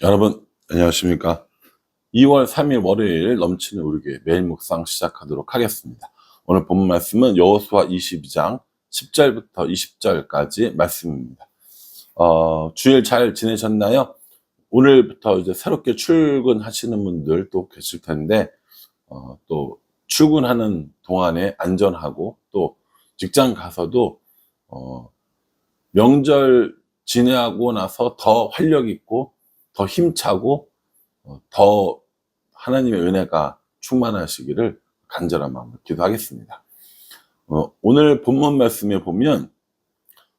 여러분 안녕하십니까. 2월 3일 월요일 넘치는 우리교회 매일 묵상 시작하도록 하겠습니다. 오늘 본문 말씀은 여호수아 22장 10절부터 20절까지 말씀입니다. 주일 잘 지내셨나요? 오늘부터 이제 새롭게 출근하시는 분들 또 계실 텐데 또 출근하는 동안에 안전하고 또 직장 가서도 명절 지내고 나서 더 활력 있고 더 힘차고 더 하나님의 은혜가 충만하시기를 간절한 마음으로 기도하겠습니다. 오늘 본문 말씀에 보면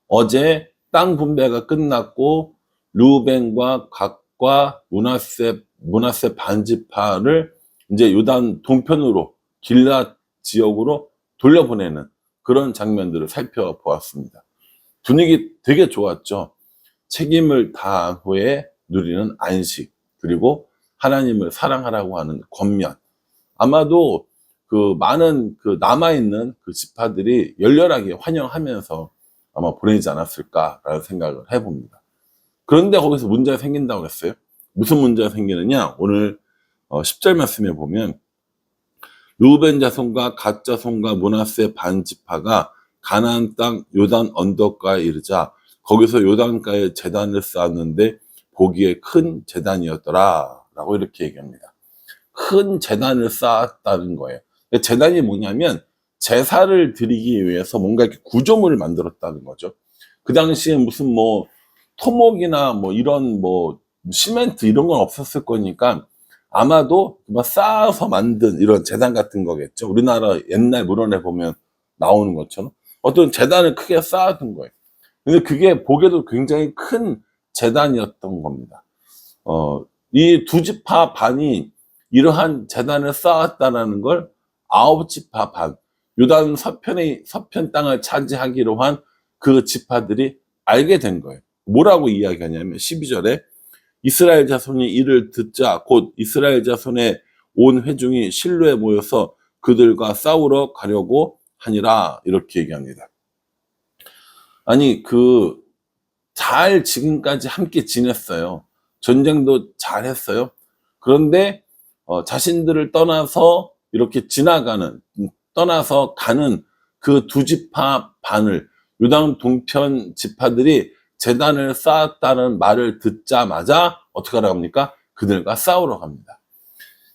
어제 땅 분배가 끝났고 르우벤과 갓과 므낫세 반지파를 이제 요단 동편으로 길앗 지역으로 돌려보내는 그런 장면들을 살펴보았습니다. 분위기 되게 좋았죠. 책임을 다한 후에 누리는 안식, 그리고 하나님을 사랑하라고 하는 권면. 아마도 그 많은 그 남아있는 그 지파들이 열렬하게 환영하면서 아마 보내지 않았을까라는 생각을 해봅니다. 그런데 거기서 문제가 생긴다고 했어요. 무슨 문제가 생기느냐? 오늘 10절 말씀에 보면 르우벤 자손과 갓 자손과 므낫세 반지파가 가나안 땅 요단 언덕가에 이르자 거기서 요단가에 제단을 쌓았는데 보기에 큰 제단이었더라 라고 이렇게 얘기합니다. 큰 제단을 쌓았다는 거예요. 제단이 뭐냐면 제사를 드리기 위해서 뭔가 이렇게 구조물을 만들었다는 거죠. 그 당시에 무슨 뭐 토목이나 뭐 이런 뭐 시멘트 이런 건 없었을 거니까 아마도 쌓아서 만든 이런 제단 같은 거겠죠. 우리나라 옛날 물원에 보면 나오는 것처럼 어떤 제단을 크게 쌓아둔 거예요. 근데 그게 보기에도 굉장히 큰 제단이었던 겁니다. 이 두 지파 반이 이러한 제단을 쌓았다라는 걸 아홉 지파 반, 요단 서편 땅을 차지하기로 한 그 지파들이 알게 된 거예요. 뭐라고 이야기하냐면 12절에 이스라엘 자손이 이를 듣자 곧 이스라엘 자손의 온 회중이 실로에 모여서 그들과 싸우러 가려고 하니라 이렇게 얘기합니다. 아니 잘 지금까지 함께 지냈어요. 전쟁도 잘 했어요. 그런데 자신들을 떠나서 이렇게 떠나서 가는 그 두 지파 반을 요단 동편 지파들이 제단을 쌓았다는 말을 듣자마자 어떻게 하라고 합니까? 그들과 싸우러 갑니다.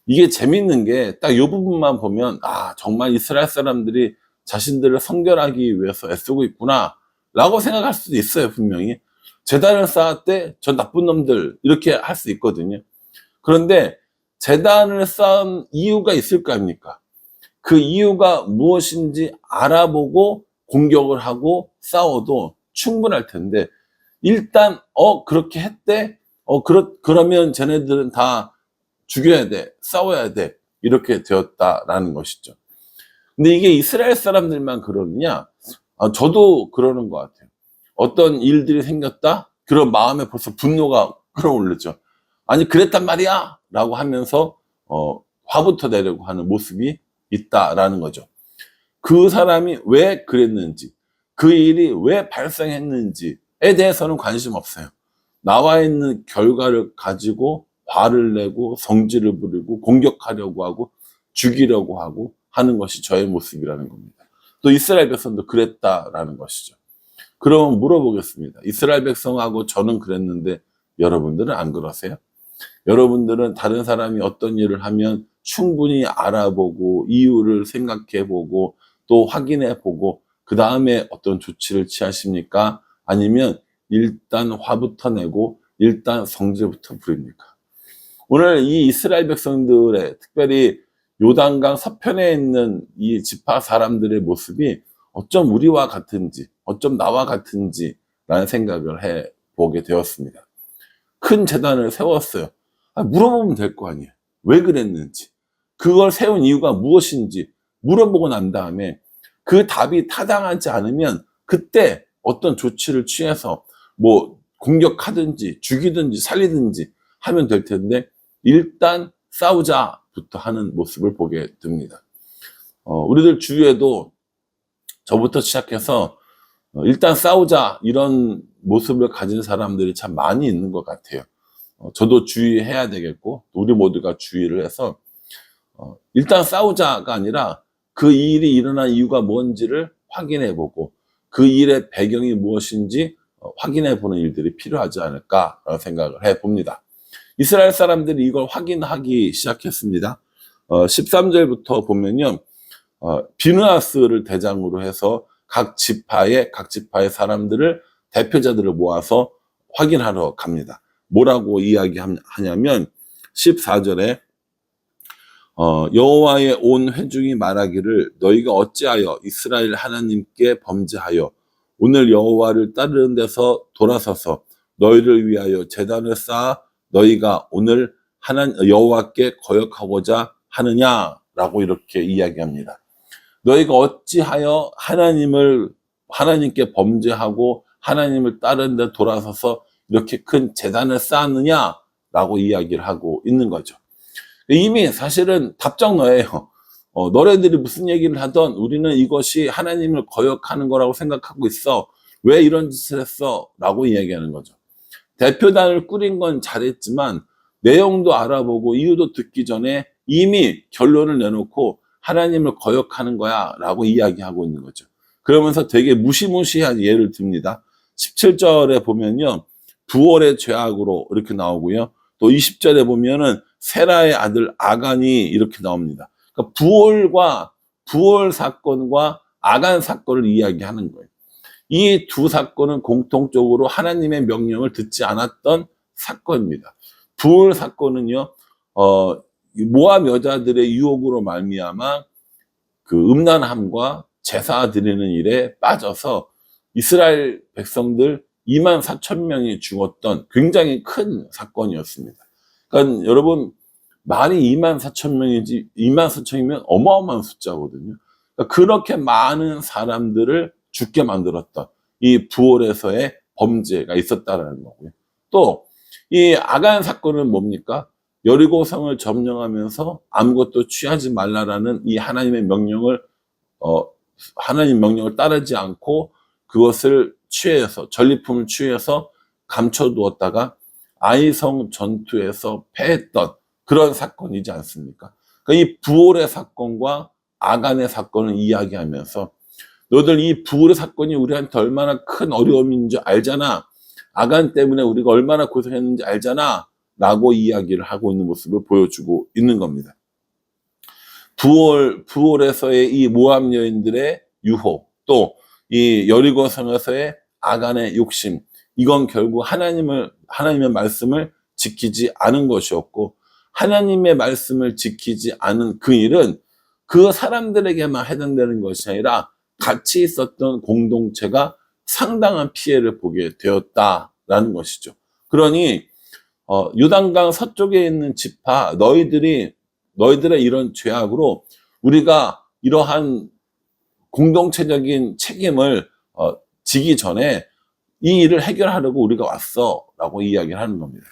이게 재밌는 게 딱 이 부분만 보면 정말 이스라엘 사람들이 자신들을 성결하기 위해서 애쓰고 있구나 라고 생각할 수도 있어요. 분명히 제단을 쌓았대 저 나쁜 놈들 이렇게 할 수 있거든요. 그런데 제단을 쌓은 이유가 있을 거 아닙니까? 그 이유가 무엇인지 알아보고 공격을 하고 싸워도 충분할 텐데 일단 그렇게 했대 그러면 쟤네들은 다 죽여야 돼 싸워야 돼 이렇게 되었다라는 것이죠. 근데 이게 이스라엘 사람들만 그러느냐? 저도 그러는 것 같아요. 어떤 일들이 생겼다? 그런 마음에 벌써 분노가 끌어오르죠. 아니 그랬단 말이야 라고 하면서 화부터 내려고 하는 모습이 있다라는 거죠. 그 사람이 왜 그랬는지, 그 일이 왜 발생했는지에 대해서는 관심 없어요. 나와 있는 결과를 가지고 화를 내고 성질을 부리고 공격하려고 하고 죽이려고 하고 하는 것이 저의 모습이라는 겁니다. 또 이스라엘 백성도 그랬다라는 것이죠. 그럼 물어보겠습니다. 이스라엘 백성하고 저는 그랬는데 여러분들은 안 그러세요? 여러분들은 다른 사람이 어떤 일을 하면 충분히 알아보고 이유를 생각해보고 또 확인해보고 그 다음에 어떤 조치를 취하십니까? 아니면 일단 화부터 내고 일단 성질부터 부립니까? 오늘 이 이스라엘 백성들의 특별히 요단강 서편에 있는 이 지파 사람들의 모습이 어쩜 우리와 같은지 어쩜 나와 같은지 라는 생각을 해보게 되었습니다. 큰 제단을 세웠어요. 물어보면 될 거 아니에요. 왜 그랬는지 그걸 세운 이유가 무엇인지 물어보고 난 다음에 그 답이 타당하지 않으면 그때 어떤 조치를 취해서 뭐 공격하든지 죽이든지 살리든지 하면 될 텐데 일단 싸우자부터 하는 모습을 보게 됩니다. 우리들 주위에도 저부터 시작해서 일단 싸우자 이런 모습을 가진 사람들이 참 많이 있는 것 같아요. 저도 주의해야 되겠고 우리 모두가 주의를 해서 일단 싸우자가 아니라 그 일이 일어난 이유가 뭔지를 확인해 보고 그 일의 배경이 무엇인지 확인해 보는 일들이 필요하지 않을까라는 생각을 해 봅니다. 이스라엘 사람들이 이걸 확인하기 시작했습니다. 13절부터 보면요. 비느하스를 대장으로 해서 각 지파의 사람들을 대표자들을 모아서 확인하러 갑니다. 뭐라고 이야기하냐면 14절에 여호와의 온 회중이 말하기를 너희가 어찌하여 이스라엘 하나님께 범죄하여 오늘 여호와를 따르는 데서 돌아서서 너희를 위하여 제단을 쌓아 너희가 오늘 여호와께 거역하고자 하느냐라고 이렇게 이야기합니다. 너희가 어찌하여 하나님께 범죄하고 하나님을 따르는 데 돌아서서 이렇게 큰 제단을 쌓았느냐라고 이야기를 하고 있는 거죠. 이미 사실은 답정너예요. 너네들이 무슨 얘기를 하던 우리는 이것이 하나님을 거역하는 거라고 생각하고 있어. 왜 이런 짓을 했어? 라고 이야기하는 거죠. 대표단을 꾸린 건 잘했지만 내용도 알아보고 이유도 듣기 전에 이미 결론을 내놓고 하나님을 거역하는 거야 라고 이야기하고 있는 거죠. 그러면서 되게 무시무시한 예를 듭니다. 17절에 보면요. 부올의 죄악으로 이렇게 나오고요. 또 20절에 보면은 세라의 아들 아간이 이렇게 나옵니다. 그러니까 부올 사건과 아간 사건을 이야기하는 거예요. 이 두 사건은 공통적으로 하나님의 명령을 듣지 않았던 사건입니다. 부올 사건은요, 모압 여자들의 유혹으로 말미암아 그 음란함과 제사 드리는 일에 빠져서 이스라엘 백성들 24,000명이 죽었던 굉장히 큰 사건이었습니다. 그러니까 여러분, 말이 24,000명이지 24,000이면 어마어마한 숫자거든요. 그러니까 그렇게 많은 사람들을 죽게 만들었던 이 부올에서의 범죄가 있었다라는 거고요. 또 이 아간 사건은 뭡니까? 여리고성을 점령하면서 아무것도 취하지 말라라는 이 하나님의 명령을 하나님 명령을 따르지 않고 그것을 취해서 전리품을 취해서 감춰두었다가 아이성 전투에서 패했던 그런 사건이지 않습니까? 그러니까 이 부올의 사건과 아간의 사건을 이야기하면서 너들 이 부올의 사건이 우리한테 얼마나 큰 어려움인지 알잖아. 아간 때문에 우리가 얼마나 고생했는지 알잖아. 라고 이야기를 하고 있는 모습을 보여주고 있는 겁니다. 부올에서의 이 모압 여인들의 유혹, 또 이 여리고성에서의 아간의 욕심, 이건 결국 하나님의 말씀을 지키지 않은 것이었고, 하나님의 말씀을 지키지 않은 그 일은 그 사람들에게만 해당되는 것이 아니라 같이 있었던 공동체가 상당한 피해를 보게 되었다라는 것이죠. 그러니 요단강 서쪽에 있는 지파 너희들의 이런 죄악으로 우리가 이러한 공동체적인 책임을 지기 전에 이 일을 해결하려고 우리가 왔어 라고 이야기를 하는 겁니다.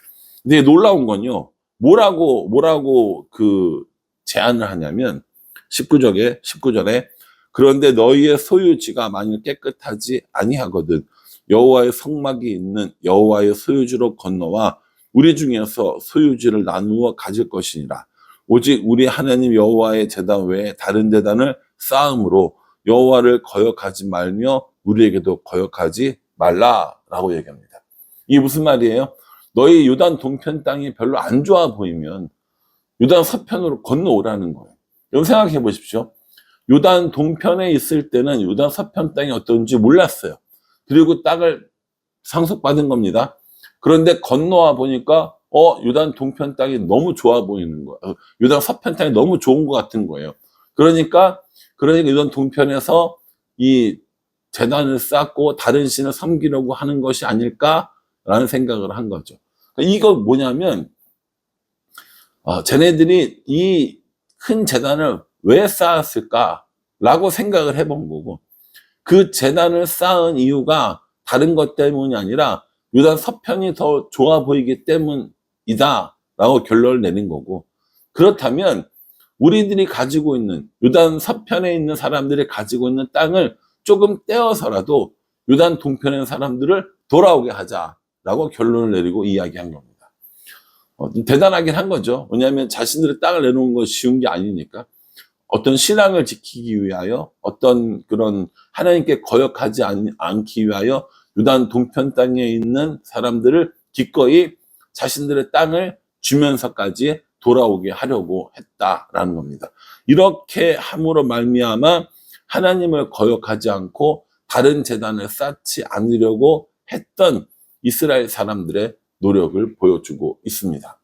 근데 놀라운 건요, 뭐라고 그 제안을 하냐면 19절에 그런데 너희의 소유지가 만일 깨끗하지 아니하거든 여호와의 성막이 있는 여호와의 소유지로 건너와 우리 중에서 소유지를 나누어 가질 것이니라. 오직 우리 하나님 여호와의 제단 외에 다른 제단을 쌓음으로 여호와를 거역하지 말며 우리에게도 거역하지 말라라고 얘기합니다. 이게 무슨 말이에요? 너희 요단 동편 땅이 별로 안 좋아 보이면 요단 서편으로 건너오라는 거예요. 여러분 생각해 보십시오. 요단 동편에 있을 때는 요단 서편 땅이 어떤지 몰랐어요. 그리고 땅을 상속받은 겁니다. 그런데 건너와 보니까 요단 동편 땅이 너무 좋아 보이는 거예요. 요단 서편 땅이 너무 좋은 것 같은 거예요. 그러니까 요단 동편에서 이 제단을 쌓고 다른 신을 섬기려고 하는 것이 아닐까라는 생각을 한 거죠. 이거 뭐냐면 쟤네들이 이 큰 제단을 왜 쌓았을까라고 생각을 해본 거고, 그 제단을 쌓은 이유가 다른 것 때문이 아니라 요단 서편이 더 좋아 보이기 때문이다라고 결론을 내린 거고, 그렇다면 우리들이 가지고 있는 요단 서편에 있는 사람들이 가지고 있는 땅을 조금 떼어서라도 요단 동편에 있는 사람들을 돌아오게 하자라고 결론을 내리고 이야기한 겁니다. 대단하긴 한 거죠. 왜냐하면 자신들의 땅을 내놓은 건 쉬운 게 아니니까. 어떤 신앙을 지키기 위하여, 어떤 그런 하나님께 거역하지 않기 위하여 요단 동편 땅에 있는 사람들을 기꺼이 자신들의 땅을 주면서까지 돌아오게 하려고 했다라는 겁니다. 이렇게 함으로 말미암아 하나님을 거역하지 않고 다른 제단을 쌓지 않으려고 했던 이스라엘 사람들의 노력을 보여주고 있습니다.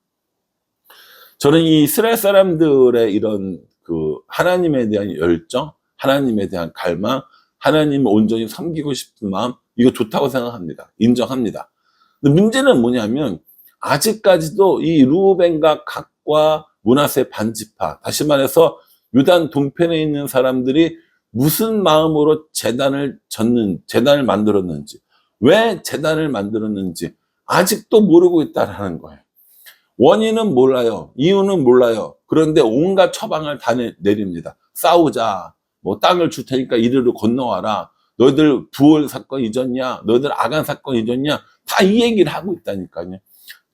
저는 이 이스라엘 사람들의 이런 하나님에 대한 열정, 하나님에 대한 갈망, 하나님을 온전히 섬기고 싶은 마음, 이거 좋다고 생각합니다. 인정합니다. 근데 문제는 뭐냐면 아직까지도 이 루벤과 갓과 므낫세 반지파, 다시 말해서 요단 동편에 있는 사람들이 무슨 마음으로 제단을 만들었는지, 왜 제단을 만들었는지 아직도 모르고 있다라는 거예요. 원인은 몰라요. 이유는 몰라요. 그런데 온갖 처방을 다 내립니다. 싸우자. 땅을 줄 테니까 이리로 건너와라. 너희들 부올 사건 잊었냐? 너희들 아간 사건 잊었냐? 다 이 얘기를 하고 있다니까요.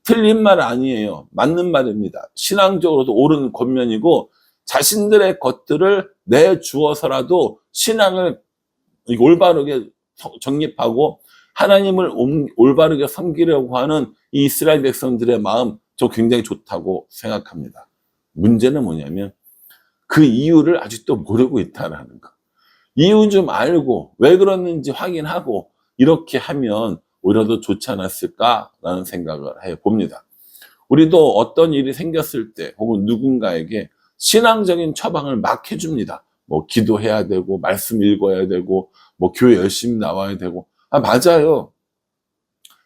틀린 말 아니에요. 맞는 말입니다. 신앙적으로도 옳은 권면이고 자신들의 것들을 내주어서라도 신앙을 올바르게 정립하고 하나님을 올바르게 섬기려고 하는 이 이스라엘 백성들의 마음, 저 굉장히 좋다고 생각합니다. 문제는 뭐냐면 그 이유를 아직도 모르고 있다는 거. 이유 좀 알고 왜 그러는지 확인하고 이렇게 하면 오히려 더 좋지 않았을까라는 생각을 해봅니다. 우리도 어떤 일이 생겼을 때 혹은 누군가에게 신앙적인 처방을 막 해줍니다. 기도해야 되고 말씀 읽어야 되고 교회 열심히 나와야 되고. 맞아요.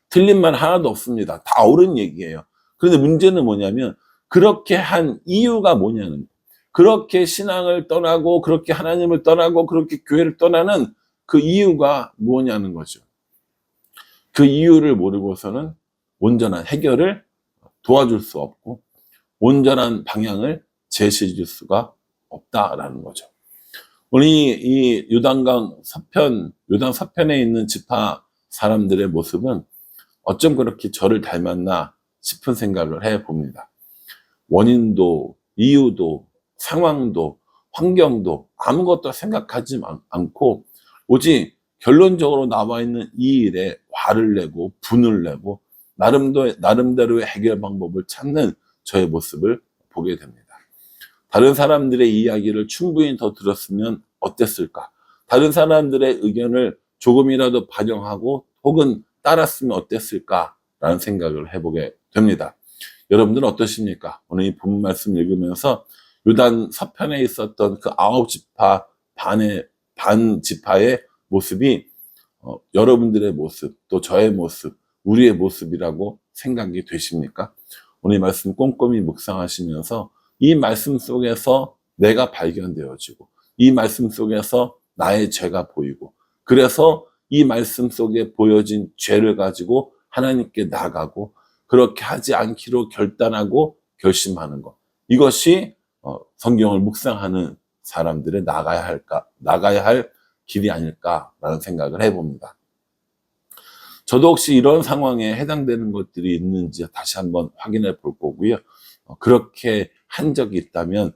틀린 말 하나도 없습니다. 다 옳은 얘기예요. 그런데 문제는 뭐냐면 그렇게 한 이유가 뭐냐는 거예요. 그렇게 신앙을 떠나고 그렇게 하나님을 떠나고 그렇게 교회를 떠나는 그 이유가 뭐냐는 거죠. 그 이유를 모르고서는 온전한 해결을 도와줄 수 없고 온전한 방향을 제시해 줄 수가 없다라는 거죠. 우리 이 요단 서편에 있는 지파 사람들의 모습은 어쩜 그렇게 저를 닮았나 싶은 생각을 해봅니다. 원인도 이유도 상황도 환경도 아무것도 생각하지 않고 오직 결론적으로 나와 있는 이 일에 화를 내고 분을 내고 나름대로의 해결 방법을 찾는 저의 모습을 보게 됩니다. 다른 사람들의 이야기를 충분히 더 들었으면 어땠을까? 다른 사람들의 의견을 조금이라도 반영하고 혹은 따랐으면 어땠을까라는 생각을 해보게 됩니다. 여러분들은 어떠십니까? 오늘 이 본문 말씀 읽으면서 요단 서편에 있었던 그 9지파 반 지파의 모습이 여러분들의 모습, 또 저의 모습, 우리의 모습이라고 생각이 되십니까? 오늘 이 말씀 꼼꼼히 묵상하시면서 이 말씀 속에서 내가 발견되어지고 이 말씀 속에서 나의 죄가 보이고 그래서 이 말씀 속에 보여진 죄를 가지고 하나님께 나가고 그렇게 하지 않기로 결단하고 결심하는 것. 이것이 성경을 묵상하는 사람들의 나가야 할 길이 아닐까라는 생각을 해봅니다. 저도 혹시 이런 상황에 해당되는 것들이 있는지 다시 한번 확인해 볼 거고요. 그렇게 한 적이 있다면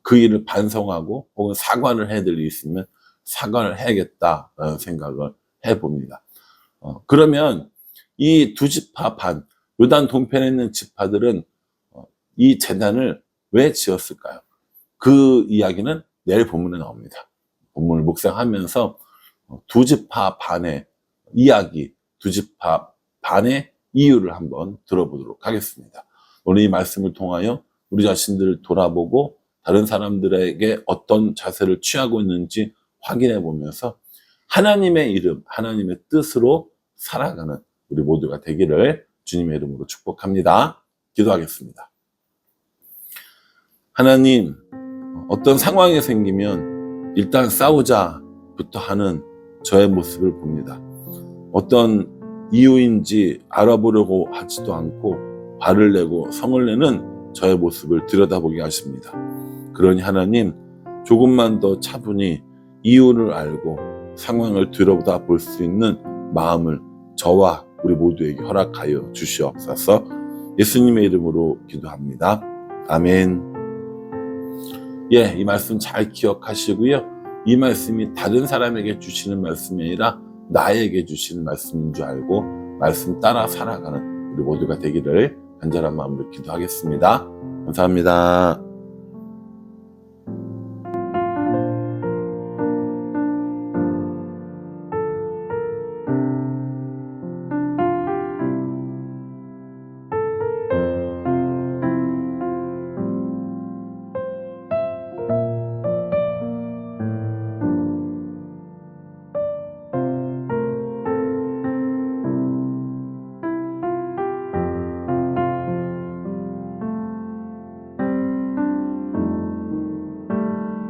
그 일을 반성하고 혹은 사과를 해야 될 일이 있으면 사과를 해야겠다라는 생각을 해봅니다. 그러면 이 두 지파 반, 요단 동편에 있는 지파들은 이 제단을 왜 지었을까요? 그 이야기는 내일 본문에 나옵니다. 본문을 묵상하면서 두 지파 반의 이야기, 두 지파 반의 이유를 한번 들어보도록 하겠습니다. 오늘 이 말씀을 통하여 우리 자신들을 돌아보고 다른 사람들에게 어떤 자세를 취하고 있는지 확인해 보면서 하나님의 이름, 하나님의 뜻으로 살아가는 우리 모두가 되기를 주님의 이름으로 축복합니다. 기도하겠습니다. 하나님, 어떤 상황이 생기면 일단 싸우자부터 하는 저의 모습을 봅니다. 어떤 이유인지 알아보려고 하지도 않고 화를 내고 성을 내는 저의 모습을 들여다보게 하십니다. 그러니 하나님, 조금만 더 차분히 이유를 알고 상황을 들여다볼 수 있는 마음을 저와 우리 모두에게 허락하여 주시옵소서. 예수님의 이름으로 기도합니다. 아멘. 예, 이 말씀 잘 기억하시고요. 이 말씀이 다른 사람에게 주시는 말씀이 아니라 나에게 주시는 말씀인 줄 알고 말씀 따라 살아가는 우리 모두가 되기를 간절한 마음으로 기도하겠습니다. 감사합니다.